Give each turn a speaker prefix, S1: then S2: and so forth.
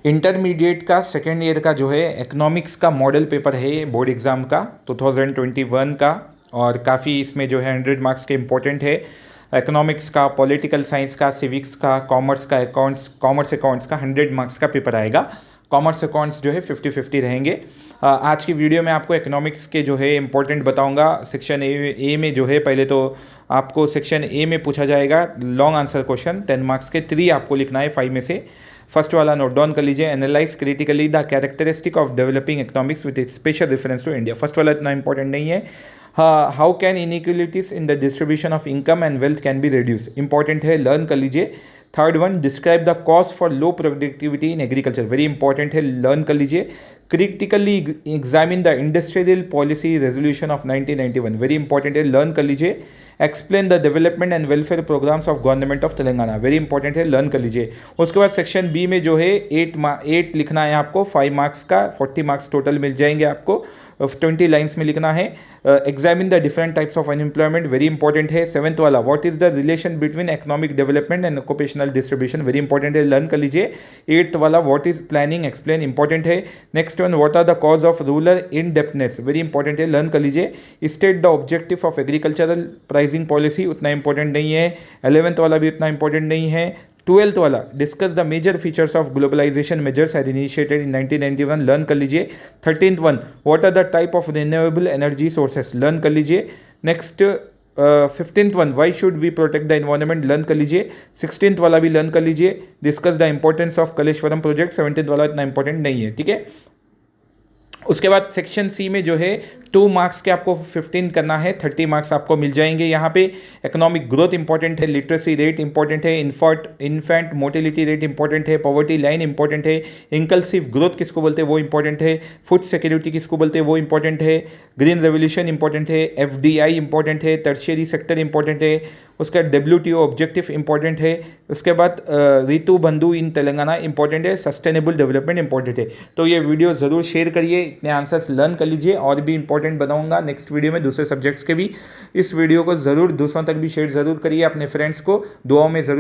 S1: Intermediate का second year का जो है इकोनॉमिक्स का मॉडल पेपर है बोर्ड एग्ज़ाम का 2021 का। और काफ़ी इसमें जो है 100 मार्क्स के इम्पोर्टेंट है। इकोनॉमिक्स का, पॉलिटिकल साइंस का, सिविक्स का, कॉमर्स का, कॉमर्स अकाउंट्स का 100 मार्क्स का पेपर आएगा। कॉमर्स अकाउंट्स जो है 50-50 रहेंगे। आज की वीडियो में आपको इकोनॉमिक्स के जो है इंपॉर्टेंट बताऊंगा। सेक्शन ए में जो है पहले तो आपको सेक्शन ए में पूछा जाएगा लॉन्ग आंसर क्वेश्चन 10 मार्क्स के 3 आपको लिखना है 5 में से। फर्स्ट वाला नोट डाउन कर लीजिए। Analyse critically the characteristic of developing economics with special reference to India. First वाला इतना इंपॉर्टेंट नहीं है। How can inequalities in the distribution of income and wealth can be reduce, important है, learn कर लीजिए। Third one, describe the cause for low productivity in agriculture, very important है, learn कर लीजिए। Critically examine the industrial policy resolution of 1991, very important है, learn कर लीजिए। Explain the development and welfare programmes of government of Telangana, very important है, learn कर लीजिए। उसके बाद सेक्शन बी में जो है 8 लिखना है आपको, 5 मार्क्स का, 40 मार्क्स टोटल मिल जाएंगे आपको, 20 लाइन्स में लिखना है। Examine the different types of unemployment, very important है। 7th वाला, what is the relation between economic development and occupational distribution, very important है, लर्न कर लीजिए। 8th वाला, what is planning explain, important है। Next one, what are the cause of rural indebtedness, very important है, learn कर लीजिए। State the objective of agricultural pricing policy, उतना important नहीं है। 11th वाला भी उतना इंपॉर्टेंट नहीं है। 12th वाला, discuss the major features of globalisation measures had initiated in 1991, learn कर लीजिए। 13th one, what are the type of renewable energy sources, learn कर लीजिए। Next 15th one, why should we protect the environment, learn कर लीजिए। 16th वाला भी learn कर लीजिए। Discuss the importance of Kaleshwaram project, 17th वाला इतना इंपॉर्टेंट नहीं है, ठीक है। उसके बाद सेक्शन सी में जो है 2 मार्क्स के आपको 15 करना है, 30 मार्क्स आपको मिल जाएंगे यहाँ पे। इकोनॉमिक ग्रोथ इंपॉर्टेंट है, लिटरेसी रेट इंपॉर्टेंट है, इन्फेंट मोटिलिटी रेट इंपॉर्टेंट है, पॉवर्टी लाइन इंपॉर्टेंट है, इंकल्सिव ग्रोथ किसको बोलते हैं वो इंपॉर्टेंट है, फूड सिक्योरिटी किसको बोलते हैं वो इंपॉर्टेंट है, ग्रीन रेवोल्यूशन इंपॉर्टेंट है, FDI इंपॉर्टेंट है, टर्शियरी सेक्टर इंपॉर्टेंट है, उसका WTO ऑब्जेक्टिव इंपॉर्टेंट है। उसके बाद ऋतु बंधु इन तेलंगाना इंपॉर्टेंट है, सस्टेनेबल डेवलपमेंट इंपॉर्टेंट है। तो ये वीडियो ज़रूर शेयर करिए, इतने आंसर्स लर्न कर लीजिए। और भी इंपॉर्टेंट बनाऊंगा नेक्स्ट वीडियो में दूसरे सब्जेक्ट्स के भी। इस वीडियो को ज़रूर दूसरों तक भी शेयर ज़रूर करिए, अपने फ्रेंड्स को दुआओं में ज़रूर